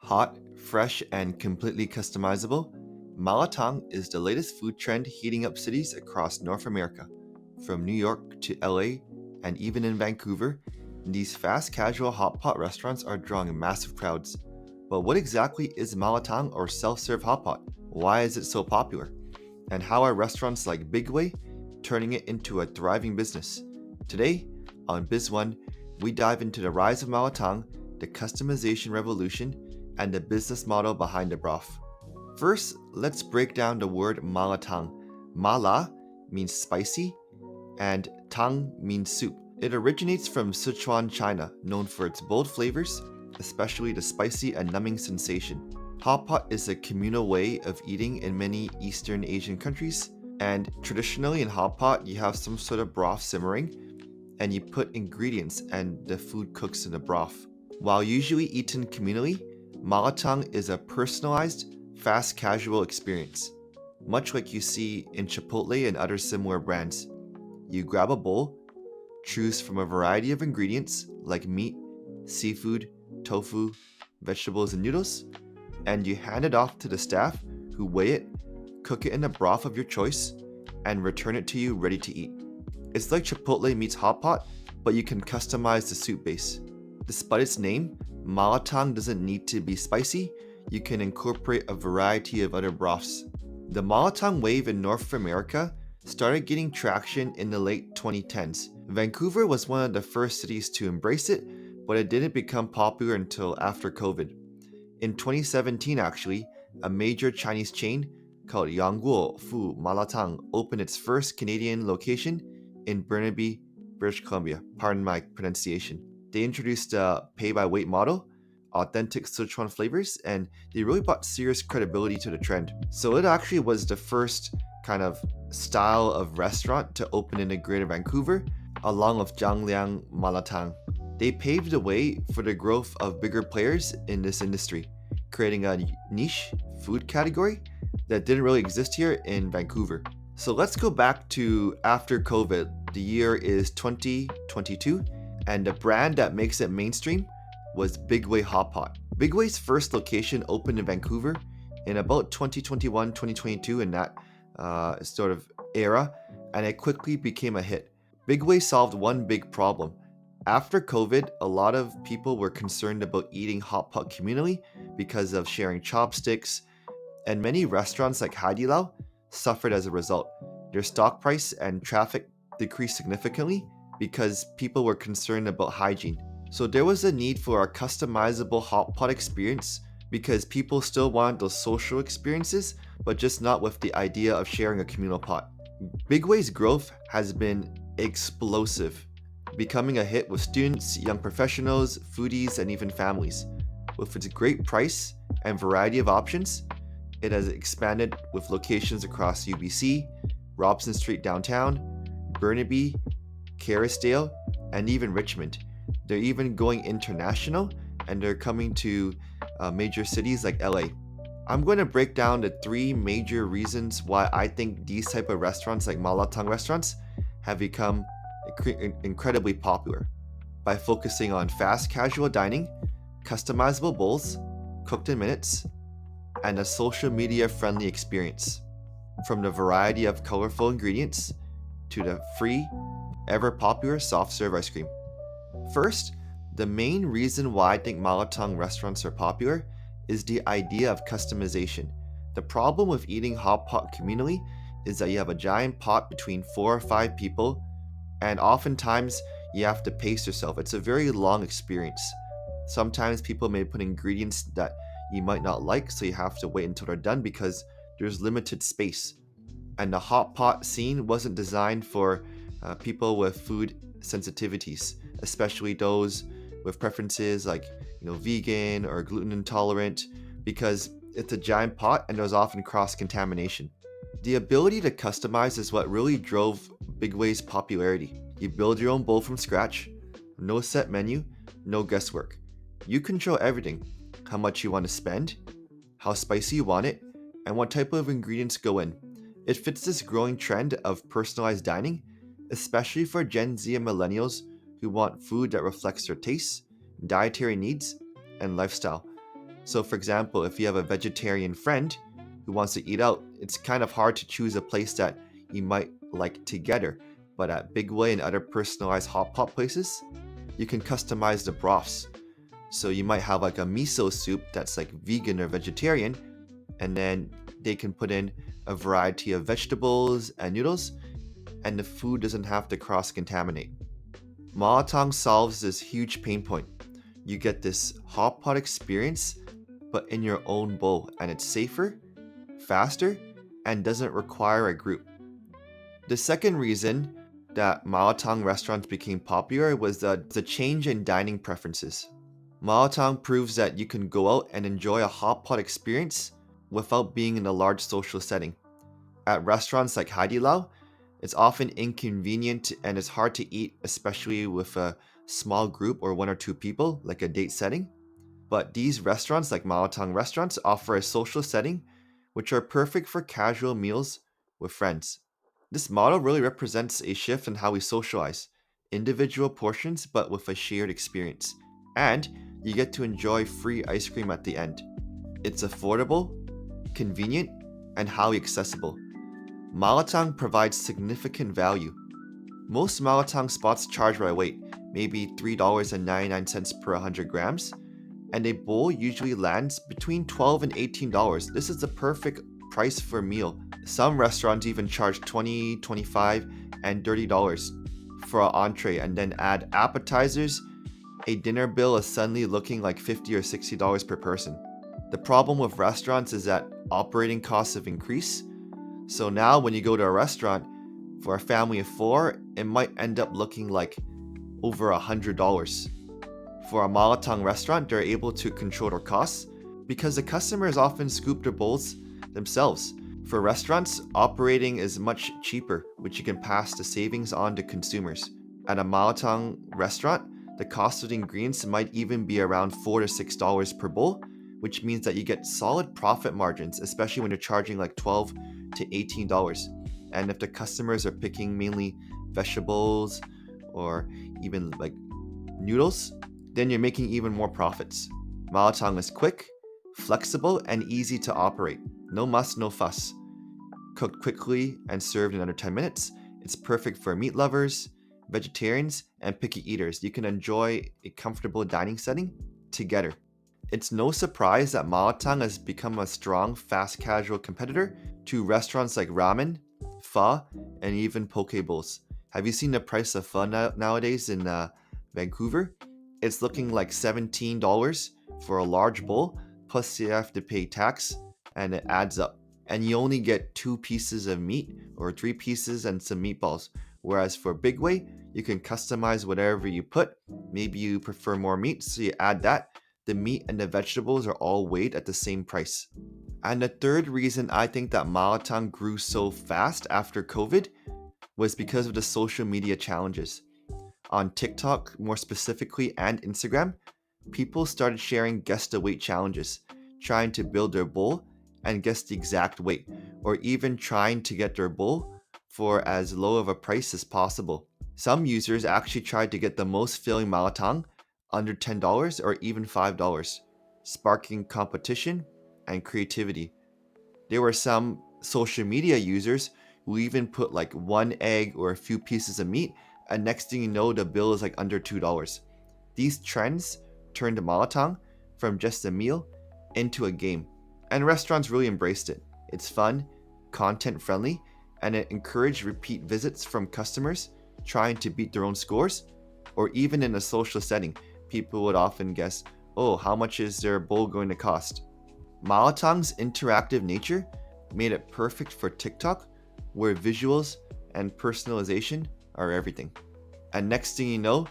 Hot, fresh, and completely customizable, Malatang is the latest food trend heating up cities across North America. From New York to LA and even in Vancouver, these fast casual hot pot restaurants are drawing massive crowds. But what exactly is Malatang or self-serve hot pot? Why is it so popular? And how are restaurants like Bigway turning it into a thriving business? Today, on Biz One, we dive into the rise of Malatang, the customization revolution, and the business model behind the broth. First, let's break down the word Malatang. Mala means spicy, and tang means soup. It originates from Sichuan, China, known for its bold flavors, especially the spicy and numbing sensation. Hot pot is a communal way of eating in many Eastern Asian countries, and traditionally in hot pot, you have some sort of broth simmering, and you put ingredients and the food cooks in the broth. While usually eaten communally, Malatang is a personalized, fast casual experience, much like you see in Chipotle and other similar brands. You grab a bowl, choose from a variety of ingredients like meat, seafood, tofu, vegetables, and noodles, and you hand it off to the staff who weigh it, cook it in a broth of your choice, and return it to you ready to eat. It's like Chipotle meets hot pot, but you can customize the soup base. Despite its name, Malatang doesn't need to be spicy. You can incorporate a variety of other broths. The Malatang wave in North America started getting traction in the late 2010s. Vancouver was one of the first cities to embrace it, but it didn't become popular until after COVID. In 2017, actually, a major Chinese chain called Yangguo Fu Malatang opened its first Canadian location in Burnaby, British Columbia. Pardon my pronunciation. They introduced a pay-by-weight model, authentic Sichuan flavors, and they really brought serious credibility to the trend. So it actually was the first kind of style of restaurant to open in the Greater Vancouver, along with Jiangliang Malatang. They paved the way for the growth of bigger players in this industry, creating a niche food category that didn't really exist here in Vancouver. So let's go back to after COVID. The year is 2022, and the brand that makes it mainstream was Bigway Hot Pot. Bigway's first location opened in Vancouver in about 2021-2022 in that sort of era, and it quickly became a hit. Bigway solved one big problem. After COVID, a lot of people were concerned about eating hot pot communally because of sharing chopsticks, and many restaurants like Haidilao suffered as a result. Their stock price and traffic decreased significantly because people were concerned about hygiene. So there was a need for a customizable hot pot experience because people still wanted those social experiences, but just not with the idea of sharing a communal pot. Bigway's growth has been explosive, becoming a hit with students, young professionals, foodies, and even families. With its great price and variety of options, it has expanded with locations across UBC, Robson Street downtown, Burnaby, Kerrisdale, and even Richmond. They're even going international, and they're coming to major cities like LA. I'm going to break down the three major reasons why I think these type of restaurants like Malatang restaurants have become incredibly popular. By focusing on fast casual dining, customizable bowls, cooked in minutes, and a social media friendly experience. From the variety of colorful ingredients to the free, ever popular soft serve ice cream. First, the main reason why I think Malatang restaurants are popular is the idea of customization. The problem with eating hot pot communally is that you have a giant pot between 4 or 5 people, and oftentimes you have to pace yourself. It's a very long experience. Sometimes people may put ingredients that you might not like, so you have to wait until they're done because there's limited space. And the hot pot scene wasn't designed for people with food sensitivities, especially those with preferences like vegan or gluten intolerant, because it's a giant pot and there's often cross-contamination. The ability to customize is what really drove Bigway's popularity. You build your own bowl from scratch, no set menu, no guesswork. You control everything: how much you want to spend, how spicy you want it, and what type of ingredients go in. It fits this growing trend of personalized dining, especially for Gen Z and millennials who want food that reflects their tastes, dietary needs, and lifestyle. So for example, if you have a vegetarian friend who wants to eat out, it's kind of hard to choose a place that you might like together. But at Bigway and other personalized hot pot places, you can customize the broths. So you might have like a miso soup that's like vegan or vegetarian, and then they can put in a variety of vegetables and noodles, and the food doesn't have to cross contaminate. Malatang solves this huge pain point. You get this hot pot experience, but in your own bowl, and it's safer, faster, and doesn't require a group. The second reason that Malatang restaurants became popular was the change in dining preferences. Malatang proves that you can go out and enjoy a hot pot experience without being in a large social setting. At restaurants like Haidilao, it's often inconvenient and it's hard to eat, especially with a small group or one or two people, like a date setting. But these restaurants, like Malatang restaurants, offer a social setting which are perfect for casual meals with friends. This model really represents a shift in how we socialize, individual portions but with a shared experience. And you get to enjoy free ice cream at the end. It's affordable, convenient, and highly accessible. Malatang provides significant value. Most Malatang spots charge by weight, maybe $3.99 per 100 grams, and a bowl usually lands between $12 and $18. This is the perfect price for a meal. Some restaurants even charge $20, $25, and $30 for an entree and then add appetizers. A dinner bill is suddenly looking like $50 or $60 per person. The problem with restaurants is that operating costs have increased. So now when you go to a restaurant, for a family of four, it might end up looking like over $100. For a Malatang restaurant, they're able to control their costs because the customers often scoop their bowls themselves. For restaurants, operating is much cheaper, which you can pass the savings on to consumers. At a Malatang restaurant, the cost of the ingredients might even be around $4 to $6 per bowl, which means that you get solid profit margins, especially when you're charging like $12 to $18. And if the customers are picking mainly vegetables or even like noodles, then you're making even more profits. Malatang is quick, flexible, and easy to operate. No muss, no fuss. Cooked quickly and served in under 10 minutes, it's perfect for meat lovers, vegetarians, and picky eaters. You can enjoy a comfortable dining setting together. It's no surprise that Malatang has become a strong, fast casual competitor to restaurants like ramen, pho, and even poke bowls. Have you seen the price of pho nowadays in Vancouver? It's looking like $17 for a large bowl, plus you have to pay tax, and it adds up. And you only get 2 pieces of meat or 3 pieces and some meatballs. Whereas for Bigway, you can customize whatever you put. Maybe you prefer more meat, so you add that. The meat and the vegetables are all weighed at the same price. And the third reason I think that Malatang grew so fast after COVID was because of the social media challenges. On TikTok, more specifically, and Instagram, people started sharing guess the weight challenges, trying to build their bowl and guess the exact weight, or even trying to get their bowl for as low of a price as possible. Some users actually tried to get the most filling Malatang under $10 or even $5, sparking competition and creativity. There were some social media users who even put like one egg or a few pieces of meat, and next thing you know, the bill is like under $2. These trends turned Malatang from just a meal into a game, and restaurants really embraced it. It's fun, content friendly, and it encouraged repeat visits from customers trying to beat their own scores, or even in a social setting, people would often guess, oh, how much is their bowl going to cost? Malatang's interactive nature made it perfect for TikTok, where visuals and personalization are everything. And next thing you know,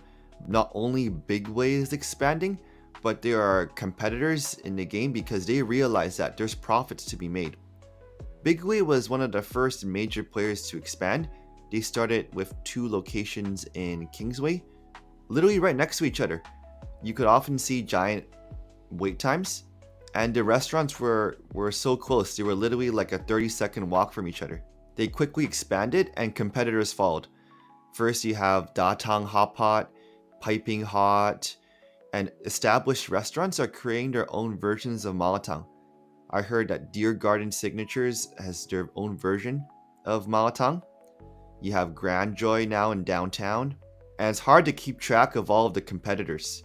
not only Bigway is expanding, but there are competitors in the game because they realize that there's profits to be made. Bigway was one of the first major players to expand. They started with 2 locations in Kingsway, literally right next to each other. You could often see giant wait times, and the restaurants were so close. They were literally like a 30-second walk from each other. They quickly expanded and competitors followed. First you have Datang Hot Pot, Piping Hot, And established restaurants are creating their own versions of Malatang. I heard that Deer Garden Signatures has their own version of Malatang. You have Grand Joy now in downtown, and it's hard to keep track of all of the competitors.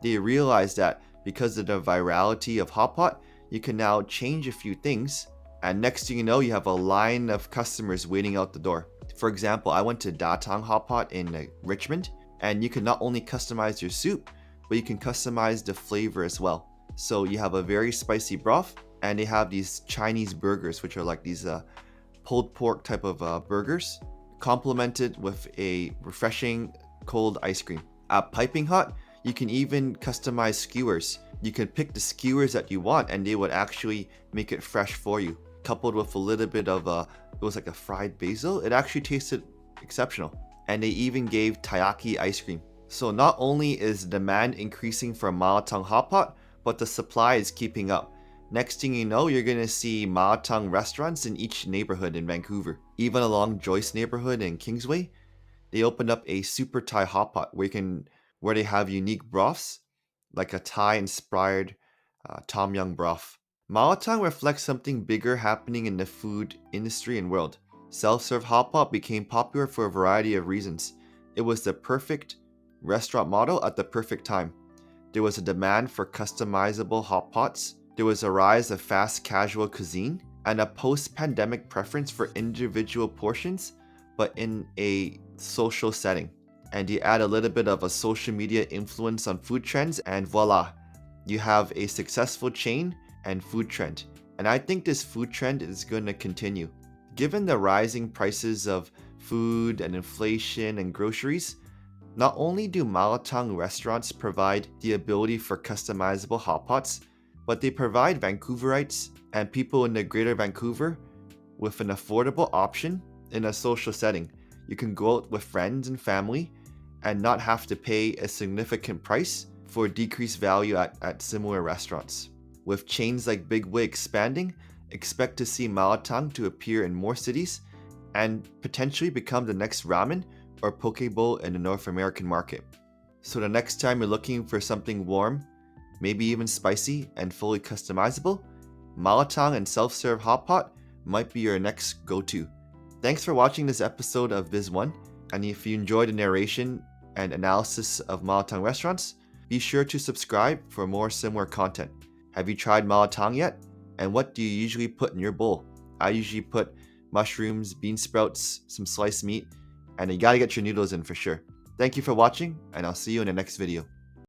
They realize that because of the virality of Hot Pot, you can now change a few things, and next thing you know, you have a line of customers waiting out the door. For example, I went to Datang Hot Pot in Richmond, and you can not only customize your soup, but you can customize the flavor as well. So you have a very spicy broth, and they have these Chinese burgers, which are like these pulled pork type of burgers, complemented with a refreshing cold ice cream. At Piping Hot, you can even customize skewers. You can pick the skewers that you want, and they would actually make it fresh for you. Coupled with a little bit of it was like a fried basil, it actually tasted exceptional. And they even gave taiyaki ice cream. So not only is demand increasing for Malatang Hot Pot, but the supply is keeping up. Next thing you know, you're gonna see Malatang restaurants in each neighborhood in Vancouver. Even along Joyce neighborhood in Kingsway, they opened up a super Thai hot pot where they have unique broths, like a Thai-inspired tom yum broth. Malatang reflects something bigger happening in the food industry and world. Self-serve hot pot became popular for a variety of reasons. It was the perfect restaurant model at the perfect time. There was a demand for customizable hot pots. There was a rise of fast casual cuisine and a post-pandemic preference for individual portions, but in a social setting. And you add a little bit of a social media influence on food trends, and voila, you have a successful chain and food trend. And I think this food trend is going to continue. Given the rising prices of food and inflation and groceries, not only do Malatang restaurants provide the ability for customizable hot pots, but they provide Vancouverites and people in the greater Vancouver with an affordable option in a social setting. You can go out with friends and family and not have to pay a significant price for decreased value at similar restaurants. With chains like Bigway expanding, expect to see Malatang to appear in more cities and potentially become the next ramen or poke bowl in the North American market. So the next time you're looking for something warm, maybe even spicy and fully customizable, Malatang and self-serve hot pot might be your next go-to. Thanks for watching this episode of Biz One, and if you enjoyed the narration and analysis of Malatang restaurants, be sure to subscribe for more similar content. Have you tried Malatang yet? And what do you usually put in your bowl? I usually put mushrooms, bean sprouts, some sliced meat, and you gotta get your noodles in for sure. Thank you for watching, and I'll see you in the next video.